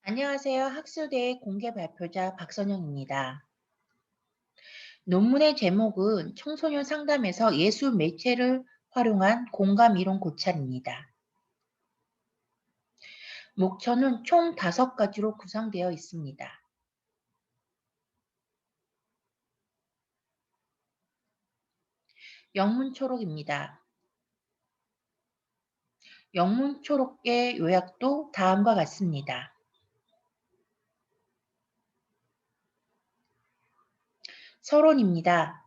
안녕하세요. 학술대의 공개 발표자 박선영입니다. 논문의 제목은 청소년 상담에서 예술 매체를 활용한 공감 이론 고찰입니다. 목표는 총 5가지로 구성되어 있습니다. 영문 초록입니다. 영문 초록의 요약도 다음과 같습니다. 서론입니다.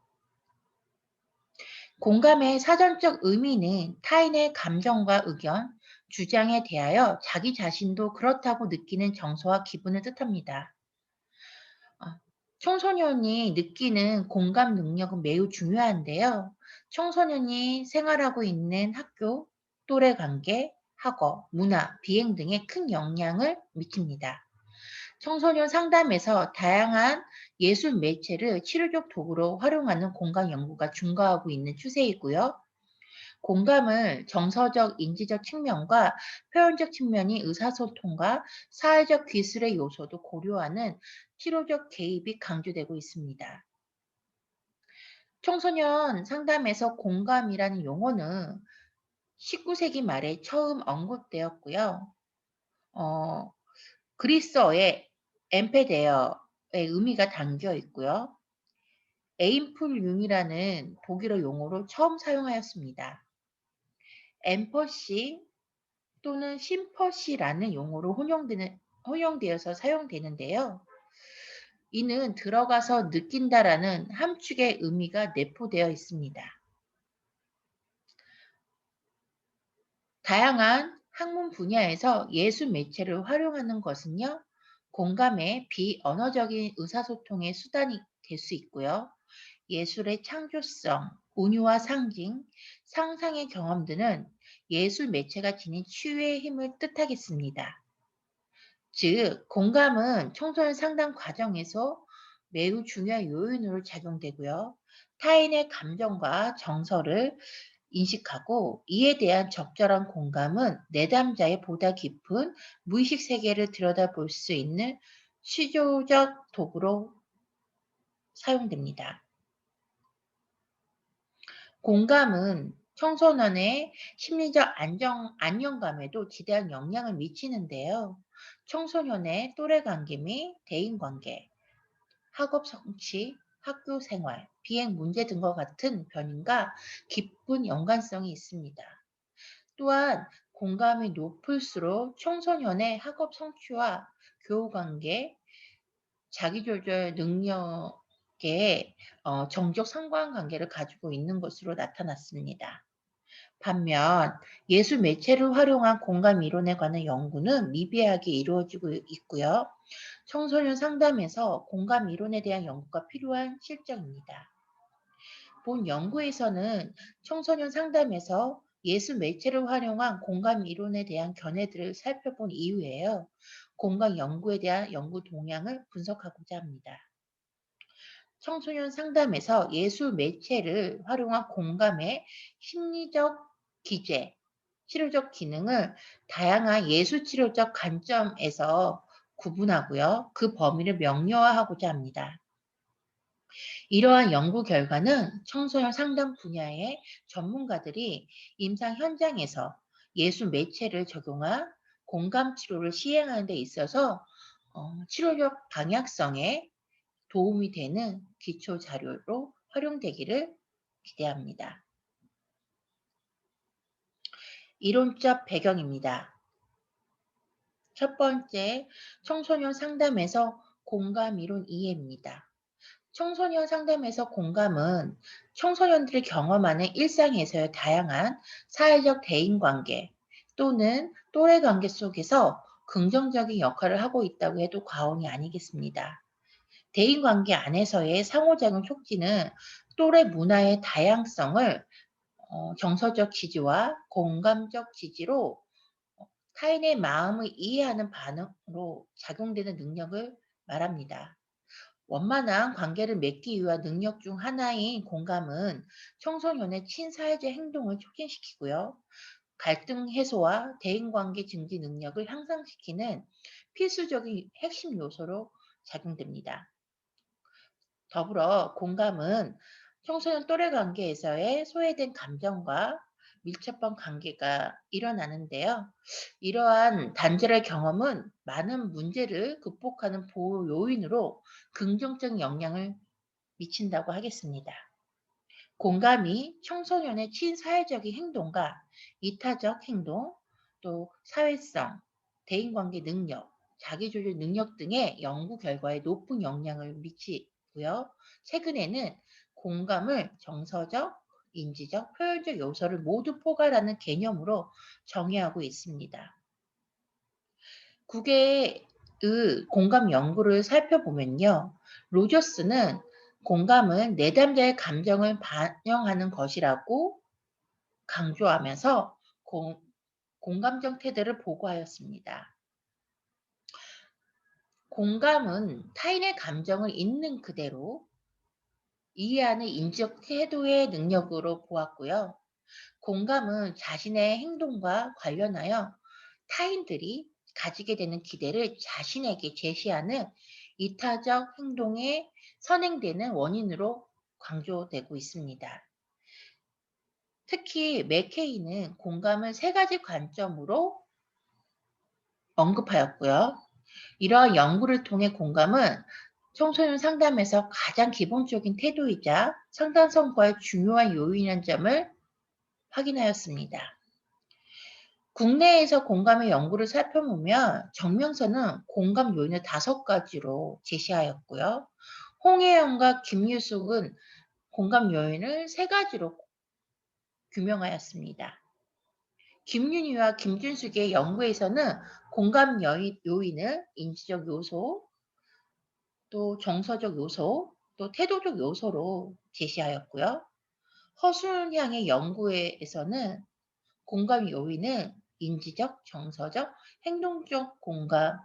공감의 사전적 의미는 타인의 감정과 의견, 주장에 대하여 자기 자신도 그렇다고 느끼는 정서와 기분을 뜻합니다. 청소년이 느끼는 공감 능력은 매우 중요한데요. 청소년이 생활하고 있는 학교, 또래 관계, 학업, 문화, 비행 등에 큰 영향을 미칩니다. 청소년 상담에서 다양한 예술 매체를 치료적 도구로 활용하는 공감 연구가 증가하고 있는 추세이고요. 공감을 정서적, 인지적 측면과 표현적 측면이 의사소통과 사회적 기술의 요소도 고려하는 치료적 개입이 강조되고 있습니다. 청소년 상담에서 공감이라는 용어는 19세기 말에 처음 언급되었고요. 어, 그리스어의 엠페데어의 의미가 담겨 있고요. 에임풀융이라는 독일어 용어로 처음 사용하였습니다. 엠퍼시 또는 심퍼시라는 용어로 혼용되어서 사용되는데요. 이는 들어가서 느낀다라는 함축의 의미가 내포되어 있습니다. 다양한 학문 분야에서 예술 매체를 활용하는 것은요, 공감의 비언어적인 의사소통의 수단이 될 수 있고요. 예술의 창조성, 운유와 상징, 상상의 경험 등은 예술 매체가 지닌 치유의 힘을 뜻하겠습니다. 즉, 공감은 청소년 상담 과정에서 매우 중요한 요인으로 작용되고요. 타인의 감정과 정서를 인식하고 이에 대한 적절한 공감은 내담자의 보다 깊은 무의식 세계를 들여다볼 수 있는 시조적 도구로 사용됩니다. 공감은 청소년의 심리적 안정감에도 지대한 영향을 미치는데요. 청소년의 또래 관계 및 대인 관계, 학업 성취, 학교 생활, 비행 문제 등과 같은 변인과 깊은 연관성이 있습니다. 또한 공감이 높을수록 청소년의 학업 성취와 교우 관계, 자기조절 능력에 정적 상관관계를 가지고 있는 것으로 나타났습니다. 반면 예술 매체를 활용한 공감 이론에 관한 연구는 미비하게 이루어지고 있고요. 청소년 상담에서 공감 이론에 대한 연구가 필요한 실정입니다. 본 연구에서는 청소년 상담에서 예술 매체를 활용한 공감 이론에 대한 견해들을 살펴본 이후에요. 공감 연구에 대한 연구 동향을 분석하고자 합니다. 청소년 상담에서 예술 매체를 활용한 공감의 심리적 기제, 치료적 기능을 다양한 예술 치료적 관점에서 구분하고요. 그 범위를 명료화하고자 합니다. 이러한 연구 결과는 청소년 상담 분야의 전문가들이 임상 현장에서 예술 매체를 적용한 공감 치료를 시행하는 데 있어서 치료적 방향성에 도움이 되는 기초 자료로 활용되기를 기대합니다. 이론적 배경입니다. 첫 번째, 청소년 상담에서 공감 이론 이해입니다. 청소년 상담에서 공감은 청소년들이 경험하는 일상에서의 다양한 사회적 대인관계 또는 또래 관계 속에서 긍정적인 역할을 하고 있다고 해도 과언이 아니겠습니다. 대인관계 안에서의 상호작용 촉진은 또래 문화의 다양성을 정서적 지지와 공감적 지지로 타인의 마음을 이해하는 반응으로 작용되는 능력을 말합니다. 원만한 관계를 맺기 위한 능력 중 하나인 공감은 청소년의 친사회적 행동을 촉진시키고요. 갈등 해소와 대인관계 증진 능력을 향상시키는 필수적인 핵심 요소로 작용됩니다. 더불어 공감은 청소년 또래 관계에서의 소외된 감정과 밀접한 관계가 일어나는데요. 이러한 단절의 경험은 많은 문제를 극복하는 보호 요인으로 긍정적 영향을 미친다고 하겠습니다. 공감이 청소년의 친사회적인 행동과 이타적 행동, 또 사회성, 대인관계 능력, 자기조절 능력 등의 연구 결과에 높은 영향을 미치고요. 최근에는 공감을 정서적, 인지적, 표현적 요소를 모두 포괄하는 개념으로 정의하고 있습니다. 국외의 공감 연구를 살펴보면요. 로저스는 공감은 내담자의 감정을 반영하는 것이라고 강조하면서 공감적 태도를 보고하였습니다. 공감은 타인의 감정을 있는 그대로 이해하는 인지적 태도의 능력으로 보았고요. 공감은 자신의 행동과 관련하여 타인들이 가지게 되는 기대를 자신에게 제시하는 이타적 행동에 선행되는 원인으로 강조되고 있습니다. 특히 맥케이는 공감을 세 가지 관점으로 언급하였고요. 이러한 연구를 통해 공감은 청소년 상담에서 가장 기본적인 태도이자 상담 성과의 중요한 요인이라는 점을 확인하였습니다. 국내에서 공감의 연구를 살펴보면 정명선은 공감 요인을 5가지로 제시하였고요. 홍혜영과 김유숙은 공감 요인을 3가지로 규명하였습니다. 김윤희와 김준숙의 연구에서는 공감 요인을 인지적 요소, 또 정서적 요소, 또 태도적 요소로 제시하였고요. 허순향의 연구에서는 공감 요인은 인지적, 정서적, 행동적 공감의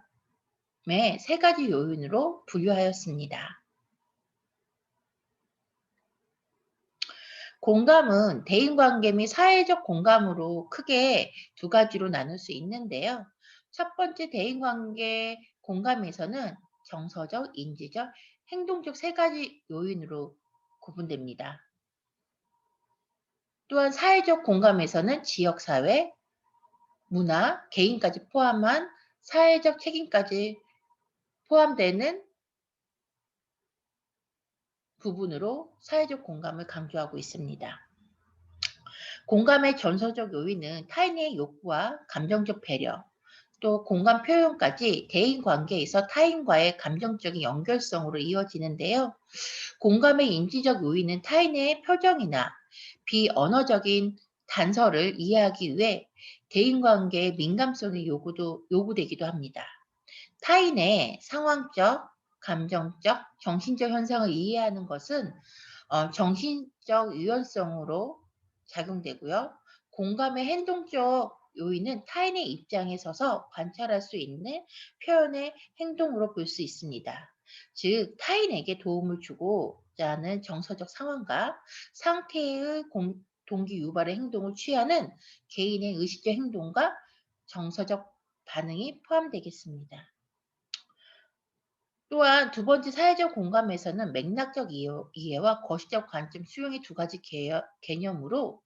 3가지 요인으로 분류하였습니다. 공감은 대인관계 및 사회적 공감으로 크게 2가지로 나눌 수 있는데요. 첫 번째 대인관계 공감에서는 정서적, 인지적, 행동적 3가지 요인으로 구분됩니다. 또한 사회적 공감에서는 지역사회, 문화, 개인까지 포함한 사회적 책임까지 포함되는 부분으로 사회적 공감을 강조하고 있습니다. 공감의 전서적 요인은 타인의 욕구와 감정적 배려, 또 공감 표현까지 대인 관계에서 타인과의 감정적인 연결성으로 이어지는데요. 공감의 인지적 요인은 타인의 표정이나 비언어적인 단서를 이해하기 위해 대인관계의 민감성이 요구되기도 합니다. 타인의 상황적, 감정적, 정신적 현상을 이해하는 것은 정신적 유연성으로 작용되고요. 공감의 행동적 요인은 타인의 입장에 서서 관찰할 수 있는 표현의 행동으로 볼 수 있습니다. 즉, 타인에게 도움을 주고자 하는 정서적 상황과 상태의 동기 유발의 행동을 취하는 개인의 의식적 행동과 정서적 반응이 포함되겠습니다. 또한 2번째 사회적 공감에서는 맥락적 이해와 거시적 관점 수용의 2가지 개념으로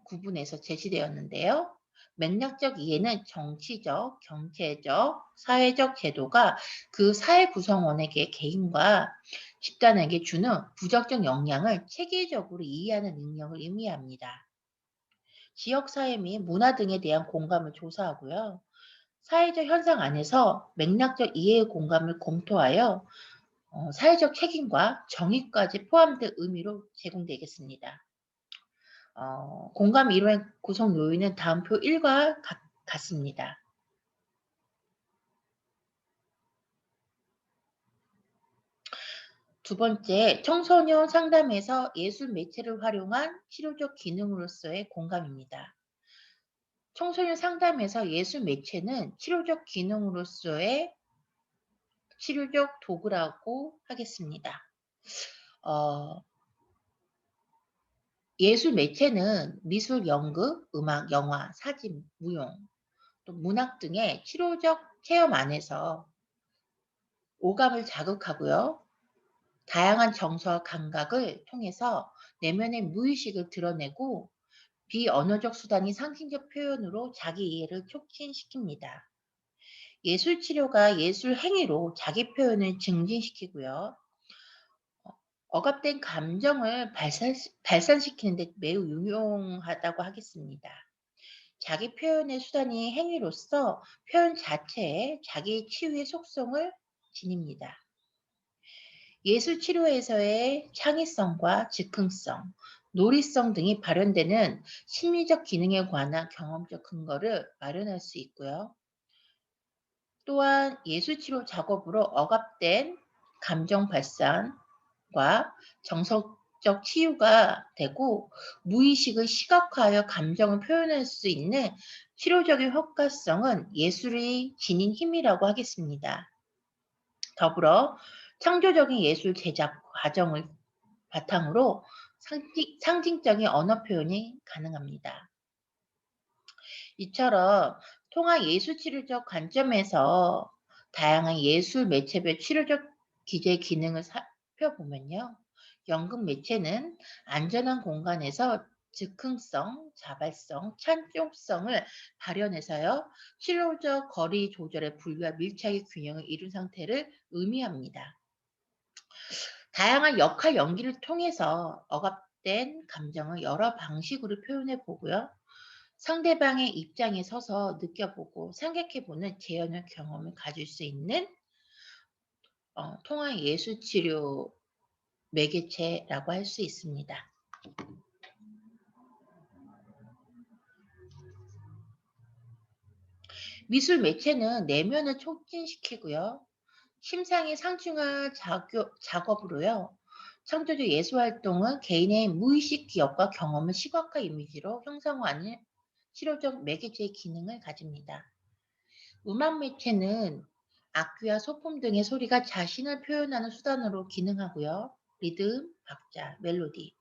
구분해서 제시되었는데요. 맥락적 이해는 정치적, 경제적, 사회적 제도가 그 사회 구성원에게 개인과 집단에게 주는 부적적 영향을 체계적으로 이해하는 능력을 의미합니다. 지역사회 및 문화 등에 대한 공감을 조사하고요. 사회적 현상 안에서 맥락적 이해의 공감을 검토하여 사회적 책임과 정의까지 포함된 의미로 제공되겠습니다. 공감 이론의 구성 요인은 다음 표 1과 같습니다. 두 번째, 청소년 상담에서 예술 매체를 활용한 치료적 기능으로서의 공감입니다. 청소년 상담에서 예술 매체는 치료적 기능으로서의 치료적 도구라고 하겠습니다. 어, 예술 매체는 미술, 연극, 음악, 영화, 사진, 무용, 또 문학 등의 치료적 체험 안에서 오감을 자극하고요. 다양한 정서와 감각을 통해서 내면의 무의식을 드러내고 비언어적 수단이 상징적 표현으로 자기 이해를 촉진시킵니다. 예술 치료가 예술 행위로 자기 표현을 증진시키고요. 억압된 감정을 발산시키는 데 매우 유용하다고 하겠습니다. 자기 표현의 수단이 행위로서 표현 자체에 자기 치유의 속성을 지닙니다. 예술 치료에서의 창의성과 즉흥성, 놀이성 등이 발현되는 심리적 기능에 관한 경험적 근거를 마련할 수 있고요. 또한 예술 치료 작업으로 억압된 감정 발산과 정서적 치유가 되고 무의식을 시각화하여 감정을 표현할 수 있는 치료적인 효과성은 예술의 지닌 힘이라고 하겠습니다. 더불어 창조적인 예술 제작 과정을 바탕으로 상징적인 언어 표현이 가능합니다. 이처럼 통합 예술 치료적 관점에서 다양한 예술 매체별 치료적 기재 기능을 살펴보면요. 연극 매체는 안전한 공간에서 즉흥성, 자발성, 찬송성을 발현해서요. 치료적 거리 조절의 분리와 밀착의 균형을 이룬 상태를 의미합니다. 다양한 역할 연기를 통해서 억압된 감정을 여러 방식으로 표현해 보고요. 상대방의 입장에 서서 느껴보고 생각해 보는 재현의 경험을 가질 수 있는 통합 예술 치료 매개체라고 할 수 있습니다. 미술 매체는 내면을 촉진시키고요. 심상의 상중한 작업으로요. 창조적 예술 활동은 개인의 무의식 기억과 경험을 시각화 이미지로 형상화하는 치료적 매개체의 기능을 가집니다. 음악 매체는 악기와 소품 등의 소리가 자신을 표현하는 수단으로 기능하고요. 리듬, 박자, 멜로디,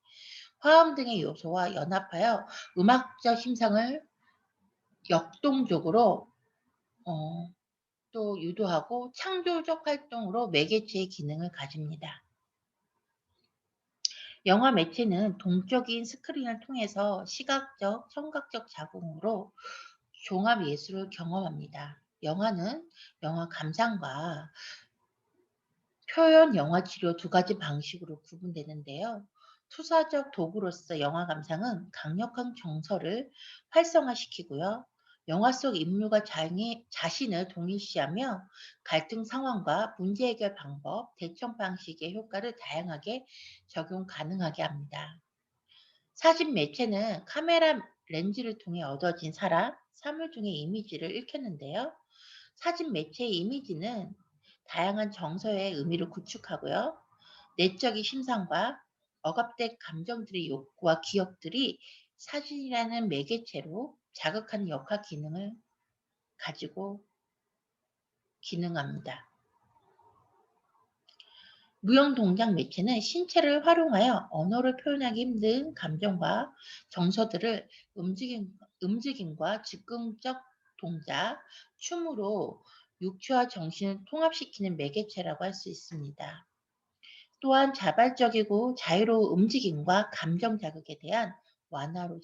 화음 등의 요소와 연합하여 음악적 심상을 역동적으로 어, 또 유도하고 창조적 활동으로 매개체의 기능을 가집니다. 영화 매체는 동적인 스크린을 통해서 시각적, 청각적 자궁으로 종합 예술을 경험합니다. 영화는 영화 감상과 표현 영화 치료 두 가지 방식으로 구분되는데요. 투사적 도구로서 영화 감상은 강력한 정서를 활성화시키고요. 영화 속 인물과 자신을 동일시하며 갈등 상황과 문제 해결 방법, 대처 방식의 효과를 다양하게 적용 가능하게 합니다. 사진 매체는 카메라 렌즈를 통해 얻어진 사람, 사물 등의 이미지를 읽혔는데요. 사진 매체의 이미지는 다양한 정서의 의미를 구축하고요. 내적인 심상과 억압된 감정들의 욕구와 기억들이 사진이라는 매개체로 자극하는 역할 기능을 가지고 기능합니다. 무형 동작 매체는 신체를 활용하여 언어를 표현하기 힘든 감정과 정서들을 움직임과 즉흥적 동작, 춤으로 육체와 정신을 통합시키는 매개체라고 할 수 있습니다. 또한 자발적이고 자유로운 움직임과 감정 자극에 대한 완화로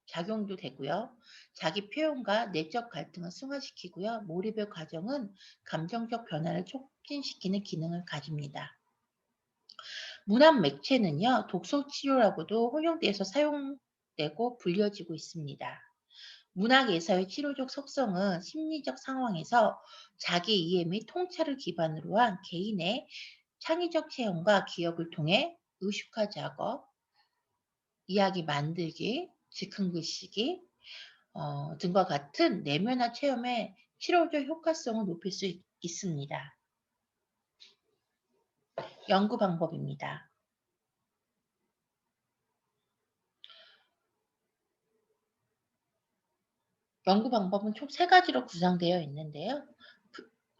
작용도 되고요. 자기 표현과 내적 갈등을 승화시키고요. 몰입의 과정은 감정적 변화를 촉진시키는 기능을 가집니다. 문학 매체는요, 독서 치료라고도 혼용돼서 사용되고 불려지고 있습니다. 문학에서의 치료적 속성은 심리적 상황에서 자기 이해 및 통찰을 기반으로 한 개인의 창의적 체험과 기억을 통해 의식화 작업, 이야기 만들기, 즉흥 글쓰기 등과 같은 내면화 체험의 치료적 효과성을 높일 수 있습니다. 연구 방법입니다. 연구 방법은 총 세 가지로 구성되어 있는데요.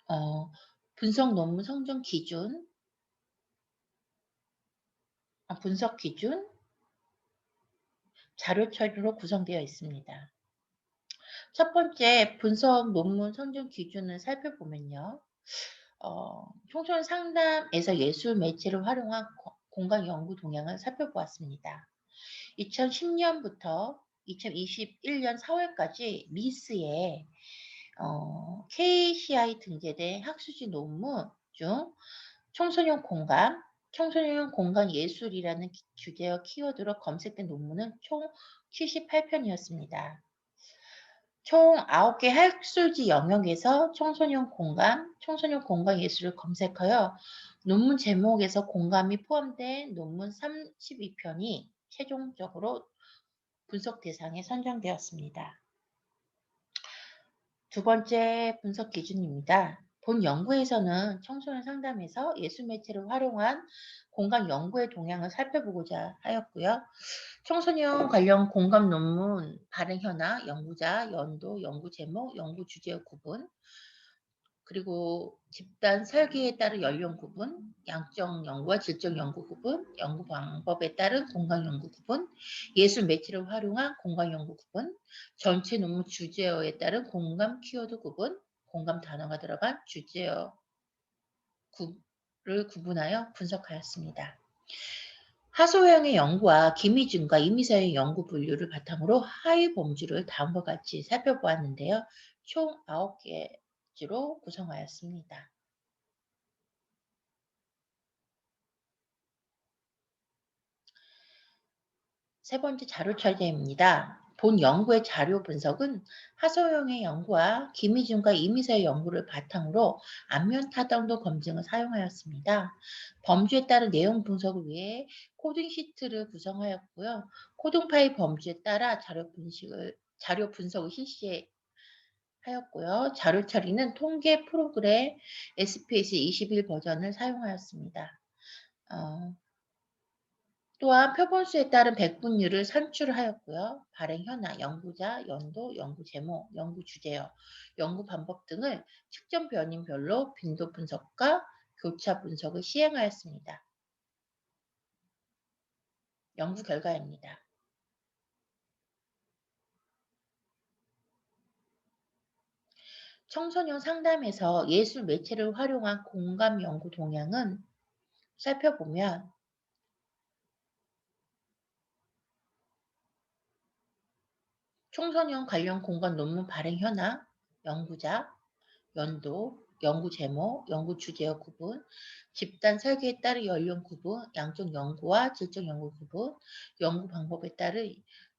어, 분석 논문 성적 기준, 분석 기준, 자료 처리로 구성되어 있습니다. 첫 번째 분석 논문 선정 기준을 살펴보면요. 청소년 상담에서 예술 매체를 활용한 공간 연구 동향을 살펴보았습니다. 2010년부터 2021년 4월까지 미스의 KCI 등재된 학술지 논문 중 청소년 공간, 청소년 공간 예술이라는 주제어 키워드로 검색된 논문은 총 78편이었습니다. 총 9개 학술지 영역에서 청소년 공간 예술을 검색하여 논문 제목에서 공감이 포함된 논문 32편이 최종적으로 분석 대상에 선정되었습니다. 두 번째 분석 기준입니다. 본 연구에서는 청소년 상담에서 예술 매체를 활용한 공간 연구의 동향을 살펴보고자 하였고요. 청소년 관련 공감 논문 발행 현황, 연구자, 연도, 연구 제목, 연구 주제의 구분, 그리고 집단 설계에 따른 연령 구분, 양적 연구와 질적 연구 구분, 연구 방법에 따른 공간 연구 구분, 예술 매체를 활용한 공간 연구 구분, 전체 논문 주제어에 따른 공감 키워드 구분, 공감 단어가 들어간 주제어를 구분하여 분석하였습니다. 하소영의 연구와 김희준과 이미서의 연구 분류를 바탕으로 하위 범주를 다음과 같이 살펴보았는데요. 총 9개지로 구성하였습니다. 세 번째 자료 철제입니다. 본 연구의 자료 분석은 하소영의 연구와 김희준과 이미서의 연구를 바탕으로 안면 타당도 검증을 사용하였습니다. 범주에 따른 내용 분석을 위해 코딩 시트를 구성하였고요. 코딩 파일 범주에 따라 자료 분석을 실시하였고요. 자료 처리는 통계 프로그램 SPS 21 버전을 사용하였습니다. 어, 또한 표본수에 따른 백분율을 산출하였고요. 발행 현황, 연구자, 연도, 연구 제목, 연구 주제어, 연구 방법 등을 측정 변인별로 빈도 분석과 교차 분석을 시행하였습니다. 연구 결과입니다. 청소년 상담에서 예술 매체를 활용한 공감 연구 동향은 살펴보면 청소년 관련 공간 논문 발행 현황, 연구자, 연도, 연구 제목, 연구 주제어 구분, 집단 설계에 따른 연령 구분, 양적 연구와 질적 연구 구분, 연구 방법에 따른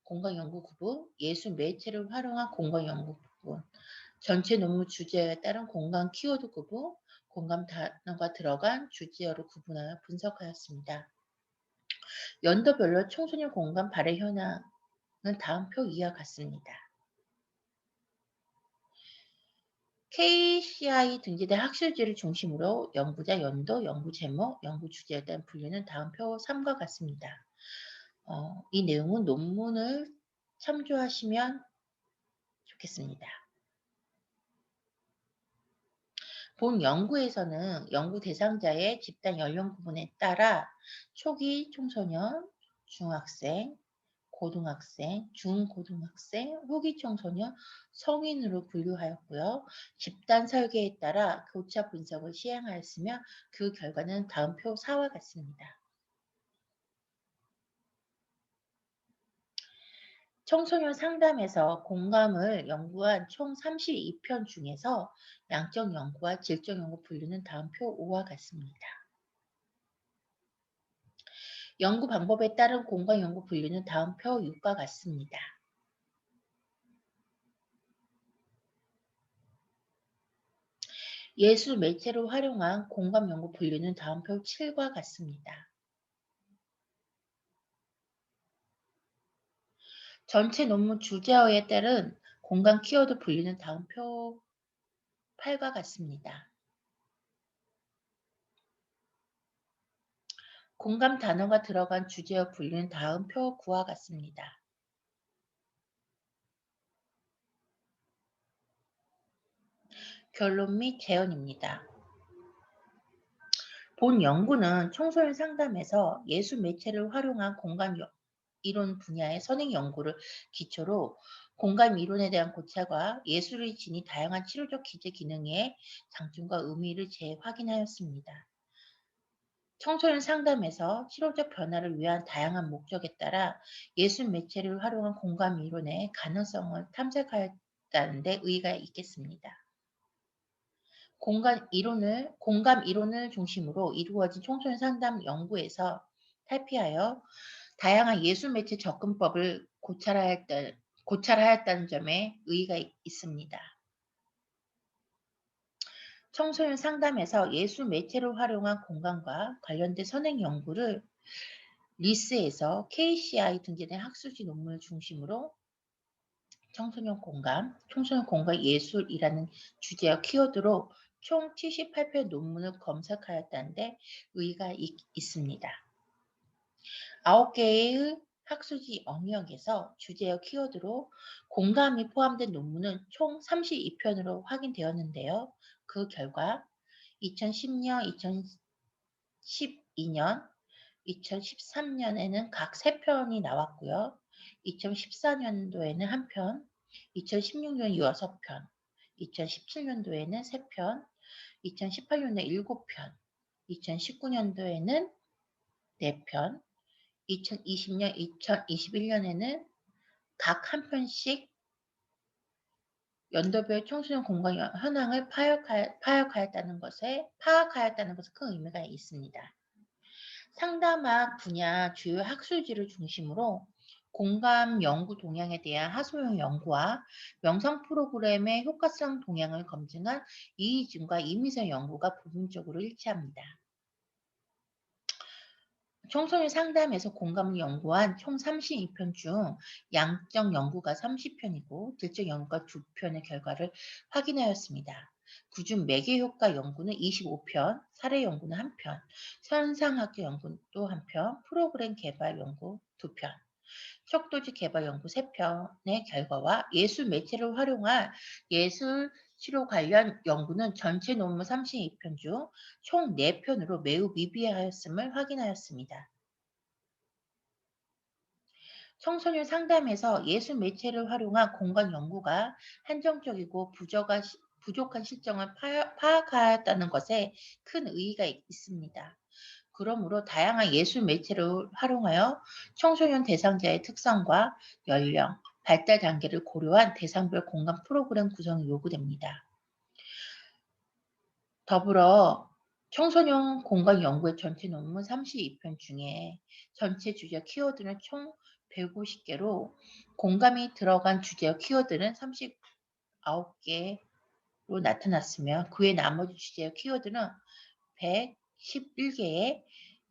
공간 연구 구분, 예술 매체를 활용한 공간 연구 구분, 전체 논문 주제에 따른 공간 키워드 구분, 공감 단어가 들어간 주제어를 구분하여 분석하였습니다. 연도별로 청소년 공간 발행 현황은 다음 표 이와 같습니다. KCI 등재된 학술지를 중심으로 연구자, 연도, 연구 제목, 연구 주제에 대한 분류는 다음 표 3과 같습니다. 이 내용은 논문을 참조하시면 좋겠습니다. 본 연구에서는 연구 대상자의 집단 연령 구분에 따라 초기 청소년, 중학생, 고등학생, 중고등학생, 후기 청소년, 성인으로 분류하였고요. 집단 설계에 따라 교차 분석을 시행하였으며 그 결과는 다음 표 4와 같습니다. 청소년 상담에서 공감을 연구한 총 32편 중에서 양적 연구와 질적 연구 분류는 다음 표 5와 같습니다. 연구 방법에 따른 공간 연구 분류는 다음 표 6과 같습니다. 예술 매체로 활용한 공감 연구 분류는 다음 표 7과 같습니다. 전체 논문 주제어에 따른 공간 키워드 분류는 다음 표 8과 같습니다. 공감 단어가 들어간 주제어 분류는 다음 표 9와 같습니다. 결론 및 제언입니다. 본 연구는 청소년 상담에서 예술 매체를 활용한 공간 이론 분야의 선행 연구를 기초로 공감 이론에 대한 고찰과 예술의 진이 다양한 치료적 기제 기능의 장점과 의미를 재확인하였습니다. 청소년 상담에서 치료적 변화를 위한 다양한 목적에 따라 예술 매체를 활용한 공감 이론의 가능성을 탐색하였다는 데 의의가 있겠습니다. 공감 이론을 중심으로 이루어진 청소년 상담 연구에서 탈피하여 다양한 예술 매체 접근법을 고찰하였다는 점에 의의가 있습니다. 청소년 상담에서 예술 매체를 활용한 공간과 관련된 선행 연구를 리스에서 KCI 등재된 학술지 논문을 중심으로 청소년 공간 예술이라는 주제와 키워드로 총 78편 논문을 검색하였다는 데 의의가 있습니다. 9개의 학술지 영역에서 주제와 키워드로 공감이 포함된 논문은 총 32편으로 확인되었는데요. 그 결과 2010년, 2012년, 2013년에는 각 3편이 나왔고요. 2014년도에는 1편, 2016년 6편, 2017년도에는 3편, 2018년도에 7편, 2019년도에는 4편, 2020년, 2021년에는 각 한 편씩 연도별 청소년 공간 현황을 파악하였다는 것에 큰 의미가 있습니다. 상담학 분야 주요 학술지를 중심으로 공감 연구 동향에 대한 하소연 연구와 명상 프로그램의 효과성 동향을 검증한 이의진과 이미선 연구가 부분적으로 일치합니다. 청소년 상담에서 공감을 연구한 총 32편 중 양적 연구가 30편이고 질적 연구가 2편의 결과를 확인하였습니다. 그중 매개 효과 연구는 25편, 사례 연구는 1편, 현상학교 연구도 1편, 프로그램 개발 연구 2편, 척도지 개발 연구 3편의 결과와 예술 매체를 활용한 예술 치료 관련 연구는 전체 논문 32편 중 총 4편으로 매우 미비하였음을 확인하였습니다. 청소년 상담에서 예술 매체를 활용한 공간 연구가 한정적이고 부족한 실정을 파악하였다는 것에 큰 의의가 있습니다. 그러므로 다양한 예술 매체를 활용하여 청소년 대상자의 특성과 연령, 발달 단계를 고려한 대상별 공간 프로그램 구성이 요구됩니다. 더불어 청소년 공간 연구의 전체 논문 32편 중에 전체 주제 키워드는 총 150개로 공감이 들어간 주제와 키워드는 39개로 나타났으며 그의 나머지 주제와 키워드는 111개의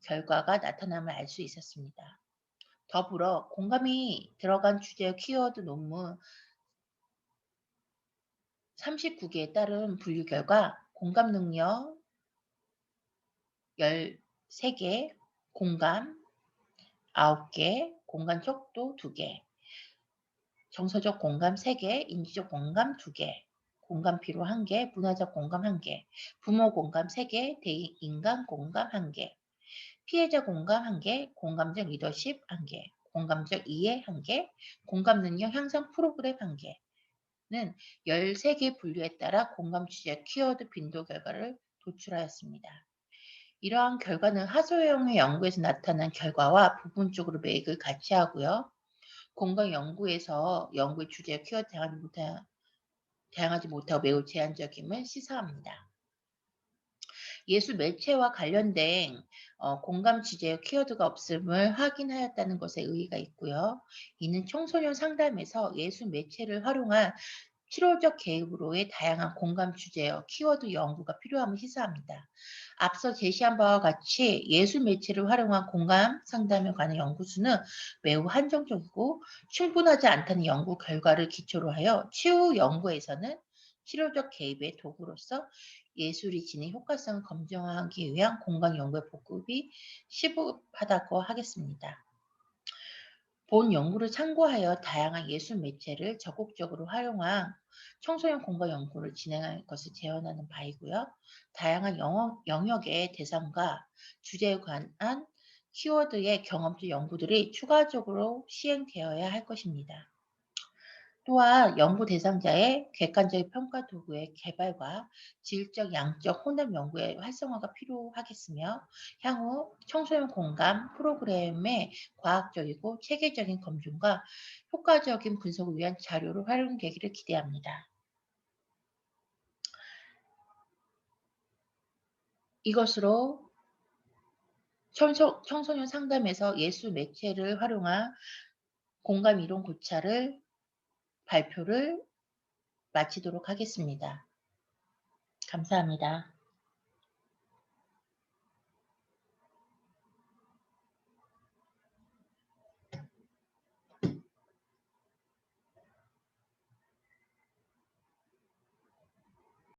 결과가 나타남을 알 수 있었습니다. 더불어 공감이 들어간 주제와 키워드 논문 39개에 따른 분류 결과 공감 능력 13개, 공감 9개, 공간 척도 2개, 정서적 공감 3개, 인지적 공감 2개, 공감 피로 1개, 문화적 공감 1개, 부모 공감 3개, 대인간 공감 1개, 피해자 공감 1개, 공감적 리더십 1개, 공감적 이해 1개, 공감 능력 향상 프로그램 1개는 13개 분류에 따라 공감 주제 키워드 빈도 결과를 도출하였습니다. 이러한 결과는 하소연의 연구에서 나타난 결과와 부분적으로 맥을 같이 하고요. 공간 연구에서 연구의 주제와 키워드 다양하지 못하고 매우 제한적임을 시사합니다. 예술 매체와 관련된 공감 주제의 키워드가 없음을 확인하였다는 것에 의의가 있고요. 이는 청소년 상담에서 예술 매체를 활용한 치료적 개입으로의 다양한 공감 주제와 키워드 연구가 필요함을 시사합니다. 앞서 제시한 바와 같이 예술 매체를 활용한 공감 상담에 관한 연구수는 매우 한정적이고 충분하지 않다는 연구 결과를 기초로 하여 치유 연구에서는 치료적 개입의 도구로서 예술이 지닌 효과성을 검증하기 위한 공간 연구의 보급이 시급하다고 하겠습니다. 본 연구를 참고하여 다양한 예술 매체를 적극적으로 활용한 청소년 공간 연구를 진행할 것을 제언하는 바이고요. 다양한 영역의 대상과 주제에 관한 키워드의 경험적 연구들이 추가적으로 시행되어야 할 것입니다. 또한 연구 대상자의 객관적 평가 도구의 개발과 질적, 양적 혼합 연구의 활성화가 필요하겠으며 향후 청소년 공감 프로그램의 과학적이고 체계적인 검증과 효과적인 분석을 위한 자료로 활용되기를 기대합니다. 이것으로 청소년 상담에서 예술 매체를 활용한 공감 이론 고찰을 발표를 마치도록 하겠습니다. 감사합니다.